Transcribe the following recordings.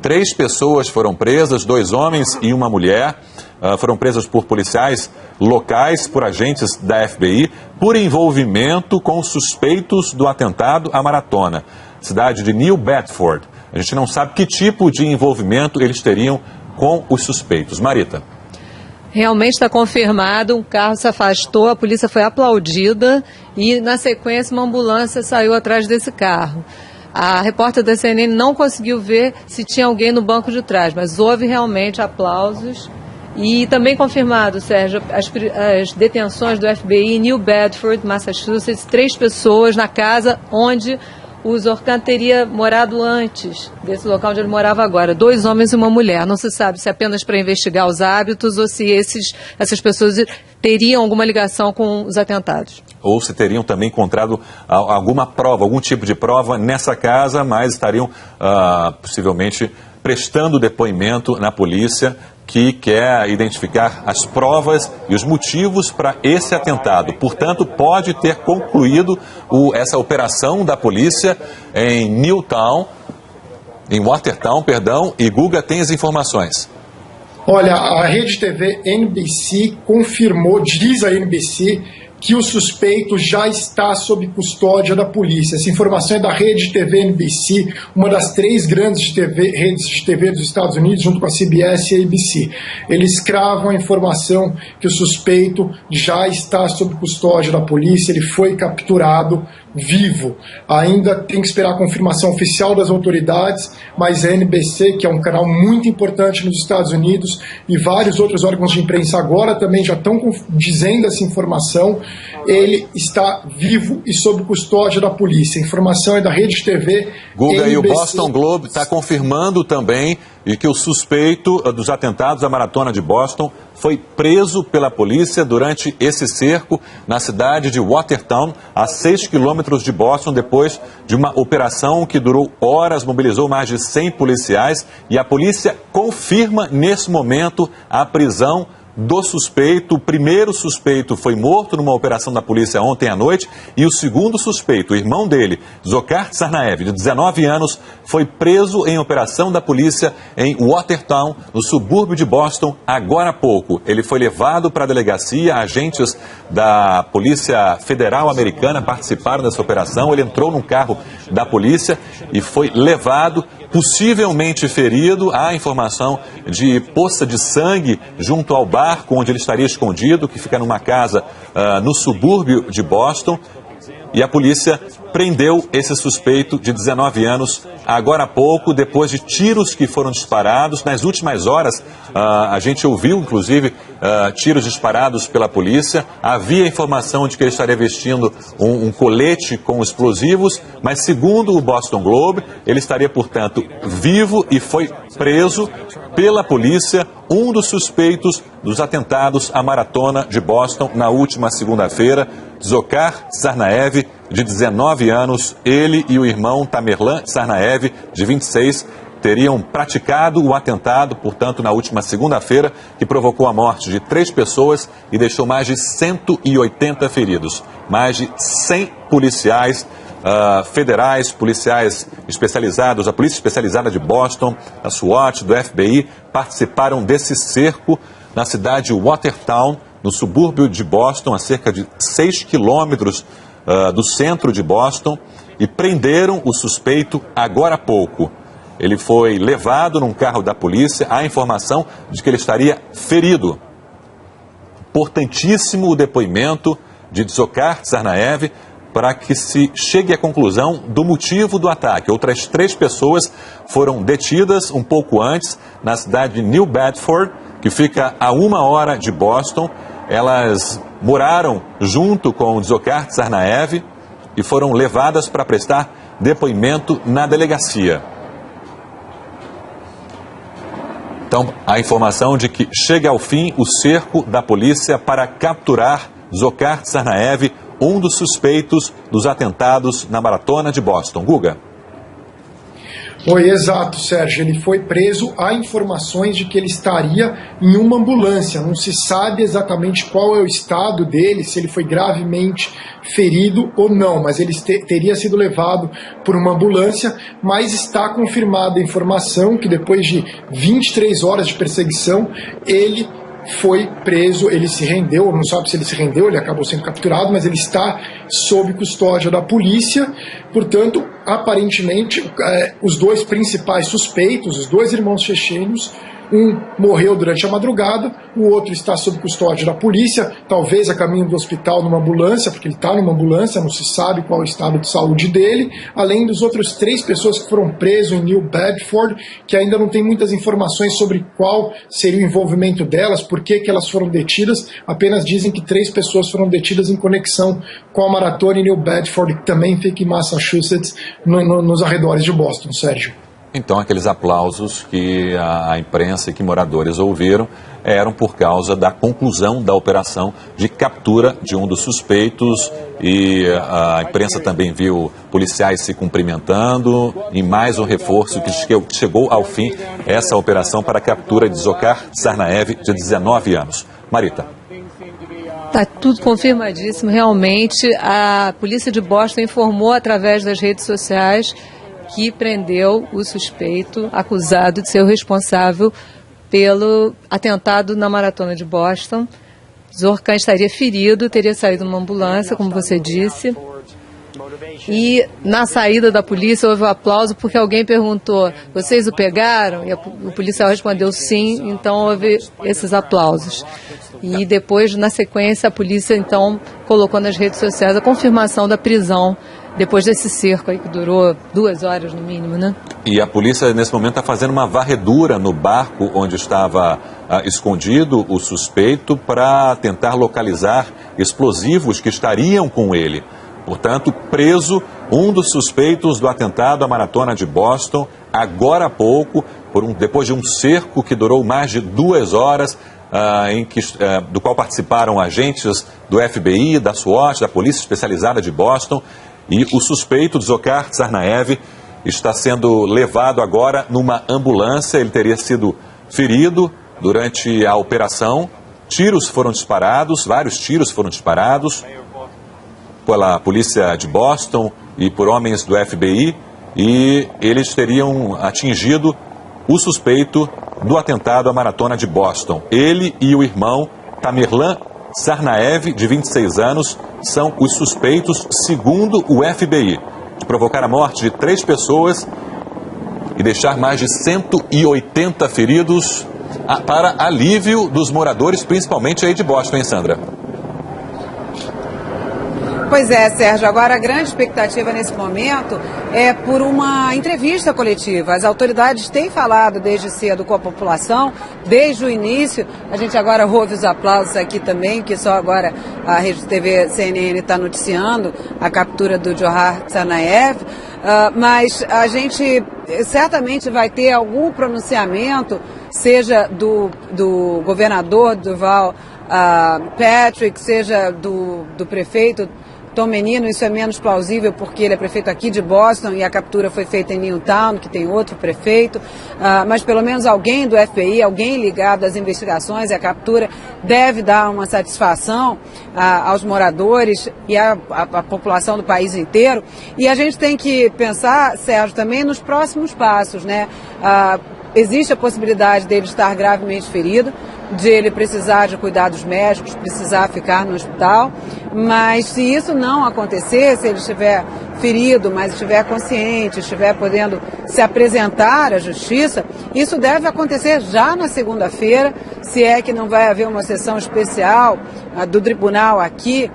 3 pessoas foram presas, 2 homens e uma mulher. Foram presas por policiais locais, por agentes da FBI, por envolvimento com suspeitos do atentado à maratona. Cidade de New Bedford. A gente não sabe que tipo de envolvimento eles teriam com os suspeitos. Marita. Realmente está confirmado, um carro se afastou, a polícia foi aplaudida e, na sequência, uma ambulância saiu atrás desse carro. A repórter da CNN não conseguiu ver se tinha alguém no banco de trás, mas houve realmente aplausos. E também confirmado, Sérgio, as detenções do FBI em New Bedford, Massachusetts, 3 pessoas na casa onde o Zorcan teria morado antes desse local onde ele morava agora. 2 homens e uma mulher. Não se sabe se apenas para investigar os hábitos ou se essas pessoas teriam alguma ligação com os atentados. Ou se teriam também encontrado alguma prova, algum tipo de prova nessa casa, mas estariam possivelmente prestando depoimento na polícia, que quer identificar as provas e os motivos para esse atentado. Portanto, pode ter concluído essa operação da polícia em Watertown, e Guga tem as informações. Olha, a rede TV NBC confirmou, diz a NBC, que o suspeito já está sob custódia da polícia. Essa informação é da rede TV NBC, uma das 3 grandes redes de TV dos Estados Unidos, junto com a CBS e a ABC. Eles cravam a informação que o suspeito já está sob custódia da polícia, ele foi capturado vivo. Ainda tem que esperar a confirmação oficial das autoridades, mas a NBC, que é um canal muito importante nos Estados Unidos, e vários outros órgãos de imprensa agora também já estão dizendo essa informação. Ele está vivo e sob custódia da polícia. A informação é da Rede TV. Guga, NBC. E o Boston Globe está confirmando também que o suspeito dos atentados à maratona de Boston foi preso pela polícia durante esse cerco na cidade de Watertown, a 6 quilômetros de Boston, depois de uma operação que durou horas, mobilizou mais de 100 policiais, e a polícia confirma nesse momento a prisão do suspeito. O primeiro suspeito foi morto numa operação da polícia ontem à noite, e o segundo suspeito, o irmão dele, Dzhokhar Tsarnaev, de 19 anos, foi preso em operação da polícia em Watertown, no subúrbio de Boston, agora há pouco. Ele foi levado para a delegacia, agentes da Polícia Federal Americana participaram dessa operação. Ele entrou num carro da polícia e foi levado, possivelmente ferido. Há informação de poça de sangue junto ao barco onde ele estaria escondido, que fica numa casa no subúrbio de Boston. E a polícia prendeu esse suspeito de 19 anos agora há pouco, depois de tiros que foram disparados. Nas últimas horas, a gente ouviu, inclusive, tiros disparados pela polícia. Havia informação de que ele estaria vestindo um colete com explosivos, mas segundo o Boston Globe, ele estaria, portanto, vivo e foi preso pela polícia, um dos suspeitos dos atentados à maratona de Boston na última segunda-feira, Dzhokhar Tsarnaev, de 19 anos. Ele e o irmão Tamerlan Tsarnaev, de 26, teriam praticado o atentado, portanto, na última segunda-feira, que provocou a morte de 3 pessoas e deixou mais de 180 feridos. Mais de 100 policiais federais, policiais especializados, a Polícia Especializada de Boston, a SWAT, do FBI, participaram desse cerco na cidade de Watertown, no subúrbio de Boston, a cerca de 6 quilômetros do centro de Boston, e prenderam o suspeito agora há pouco. Ele foi levado num carro da polícia. Há informação de que ele estaria ferido. Importantíssimo o depoimento de Dzhokhar Tsarnaev para que se chegue à conclusão do motivo do ataque. Outras 3 pessoas foram detidas um pouco antes na cidade de New Bedford, que fica a 1 hora de Boston. Elas moraram junto com Dzhokhar Tsarnaev e foram levadas para prestar depoimento na delegacia. Então, a informação de que chega ao fim o cerco da polícia para capturar Dzhokhar Tsarnaev, um dos suspeitos dos atentados na maratona de Boston. Guga. Oi, exato, Sérgio. Ele foi preso. Há informações de que ele estaria em uma ambulância. Não se sabe exatamente qual é o estado dele, se ele foi gravemente ferido ou não, mas ele teria sido levado por uma ambulância, mas está confirmada a informação que depois de 23 horas de perseguição, ele foi preso, ele se rendeu, não sabe se ele se rendeu, ele acabou sendo capturado, mas ele está sob custódia da polícia. Portanto, aparentemente, os dois principais suspeitos, os dois irmãos chechênios, um morreu durante a madrugada, o outro está sob custódia da polícia, talvez a caminho do hospital numa ambulância, porque ele está numa ambulância, não se sabe qual é o estado de saúde dele, além dos outros 3 pessoas que foram presos em New Bedford, que ainda não tem muitas informações sobre qual seria o envolvimento delas, por que elas foram detidas, apenas dizem que 3 pessoas foram detidas em conexão com a maratona em New Bedford, que também fica em Massachusetts, nos arredores de Boston, Sérgio. Então, aqueles aplausos que a imprensa e que moradores ouviram eram por causa da conclusão da operação de captura de um dos suspeitos, e a imprensa também viu policiais se cumprimentando, e mais um reforço que chegou ao fim essa operação para a captura de Dzhokhar Tsarnaev, de 19 anos. Marita. Está tudo confirmadíssimo, realmente. A polícia de Boston informou através das redes sociais que prendeu o suspeito acusado de ser o responsável pelo atentado na maratona de Boston. Dzhokhar estaria ferido, teria saído numa ambulância, como você disse. E na saída da polícia houve um aplauso porque alguém perguntou: vocês o pegaram? E o policial respondeu sim, então houve esses aplausos. E depois, na sequência, a polícia então colocou nas redes sociais a confirmação da prisão depois desse cerco aí que durou 2 horas no mínimo, né? E a polícia, nesse momento, está fazendo uma varredura no barco onde estava escondido o suspeito para tentar localizar explosivos que estariam com ele. Portanto, preso um dos suspeitos do atentado à maratona de Boston, agora há pouco, depois de um cerco que durou mais de 2 horas, do qual participaram agentes do FBI, da SWAT, da Polícia Especializada de Boston. E o suspeito, Dzhokhar Tsarnaev, está sendo levado agora numa ambulância. Ele teria sido ferido durante a operação. Tiros foram disparados, vários tiros foram disparados pela polícia de Boston e por homens do FBI. E eles teriam atingido o suspeito do atentado à maratona de Boston. Ele e o irmão Tamerlan Tsarnaev, de 26 anos, são os suspeitos, segundo o FBI, de provocar a morte de 3 pessoas e deixar mais de 180 feridos, para alívio dos moradores, principalmente aí de Boston, hein, Sandra? Pois é, Sérgio. Agora a grande expectativa nesse momento é por uma entrevista coletiva. As autoridades têm falado desde cedo com a população, desde o início. A gente agora ouve os aplausos aqui também, que só agora a Rede TV CNN está noticiando a captura do Dzhokhar Tsarnaev. Mas a gente certamente vai ter algum pronunciamento, seja do governador Deval Patrick, seja do prefeito Tom Menino. Isso é menos plausível porque ele é prefeito aqui de Boston e a captura foi feita em Newtown, que tem outro prefeito, mas pelo menos alguém do FBI, alguém ligado às investigações e à captura, deve dar uma satisfação aos moradores e à população do país inteiro. E a gente tem que pensar, Sérgio, também nos próximos passos, né? Existe a possibilidade dele estar gravemente ferido, de ele precisar de cuidados médicos, precisar ficar no hospital, mas se isso não acontecer, se ele estiver ferido, mas estiver consciente, estiver podendo se apresentar à justiça, isso deve acontecer já na segunda-feira, se é que não vai haver uma sessão especial do tribunal aqui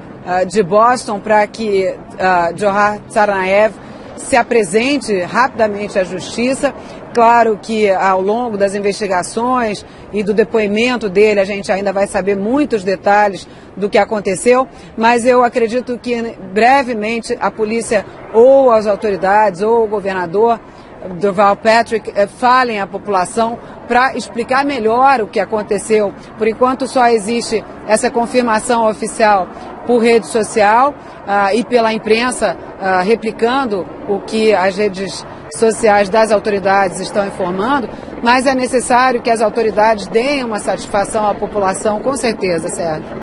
de Boston para que Dzhokhar Tsarnaev se apresente rapidamente à justiça. Claro que ao longo das investigações e do depoimento dele a gente ainda vai saber muitos detalhes do que aconteceu, mas eu acredito que brevemente a polícia ou as autoridades ou o governador Deval Patrick falem à população para explicar melhor o que aconteceu. Por enquanto só existe essa confirmação oficial por rede social e pela imprensa replicando o que as redes sociais das autoridades estão informando, mas é necessário que as autoridades deem uma satisfação à população, com certeza, Sérgio.